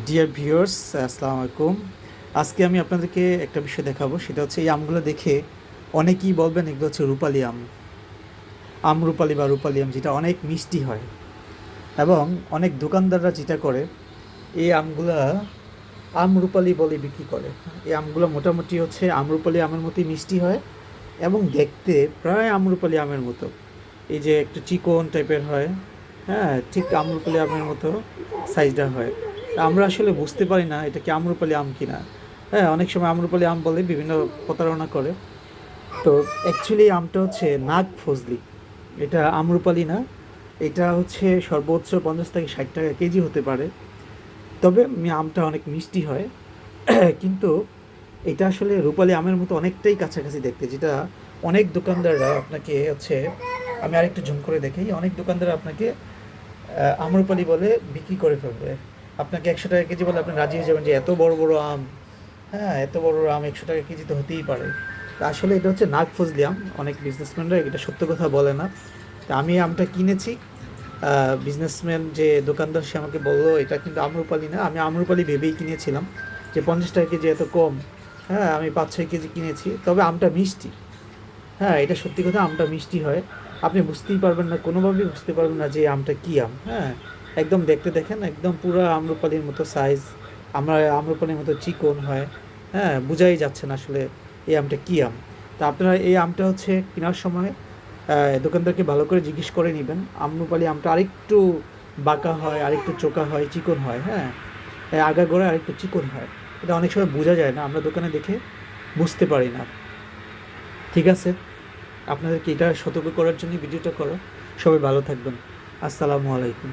Dear viewers, আসসালামু আলাইকুম। আজকে আমি আপনাদেরকে একটা বিষয় দেখাবো, সেটা হচ্ছে এই আমগুলো দেখে অনেকেই বলবেন এগুলো হচ্ছে রূপালি আম, রূপালি বা রূপালি আম, যেটা অনেক মিষ্টি হয়। এবং অনেক দোকানদাররা যেটা করে, এই আমগুলা রূপালি বলে বিক্রি করে। এই আমগুলো মোটামুটি হচ্ছে রূপালি আমের মতোই মিষ্টি হয় এবং দেখতে প্রায় রূপালি আমের মতো। এই যে একটু চিকন টাইপের হয়, হ্যাঁ, ঠিক রূপালি আমের মতো সাইজটা হয়। তা আমরা আসলে বুঝতে পারি না এটা কি রূপালি আম কিনা। হ্যাঁ, অনেক সময় রূপালি আম বলে বিভিন্ন প্রতারণা করে। তো অ্যাকচুয়ালি আমটা হচ্ছে নাগ ফজলি। এটা রূপালি না। এটা হচ্ছে সর্বোচ্চ 50 থেকে 60 টাকা কেজি হতে পারে। তবে আমটা অনেক মিষ্টি হয়। কিন্তু এটা আসলে রূপালি আমের মতো অনেকটাই কাছাকাছি দেখতে, যেটা অনেক দোকানদাররা আপনাকে হচ্ছে, আমি আরেকটু জুম করে দেখি, অনেক দোকানদার আপনাকে আম্রপালি বলে বিক্রি করে ফেলবে। আপনাকে 100 টাকা কেজি বলে আপনি রাজি হয়ে যাবেন যে এত বড় বড় আম, হ্যাঁ, এত বড় বড় আম 100 টাকা কেজি তো হতেই পারে। তা আসলে এটা হচ্ছে নাগফজলি আম। অনেক বিজনেসম্যানরা এটা সত্য কথা বলে না। তা আমি আমটা কিনেছি, বিজনেসম্যান যে দোকানদার সে আমাকে বললো এটা কিন্তু আম্রপালি না। আমি আম্রপালি ভেবেই কিনেছিলাম যে 50 টাকা কেজি এত কম। হ্যাঁ, আমি 5-6 কেজি কিনেছি, তবে আমটা মিষ্টি। হ্যাঁ, এটা সত্যি কথা, আমটা মিষ্টি হয়। আপনি বুঝতেই পারবেন না, কোনোভাবেই বুঝতে পারবেন না যে এই আমটা কী আম। হ্যাঁ, একদম দেখতে দেখেন একদম পুরো আম্রপালির মতো সাইজ, আম্রপালির মতো চিকন হয়। হ্যাঁ, বোঝাই যাচ্ছে না আসলে এই আমটা কী আম। তা আপনারা এই আমটা হচ্ছে কেনার সময় দোকানদারকে ভালো করে জিজ্ঞেস করে নেবেন। আম্রপালি আমটা আরেকটু বাঁকা হয়, আরেকটু চোকা হয়, চিকন হয়। হ্যাঁ, আগাগোড়া আরেকটু চিকন হয়। এটা অনেক সময় বোঝা যায় না, আমরা দোকানে দেখে বুঝতে পারি না। ঠিক আছে, আপনাদেরকে এটা সতর্ক করার জন্য ভিডিওটা করা। সবাই ভালো থাকবেন। আসসালামু আলাইকুম।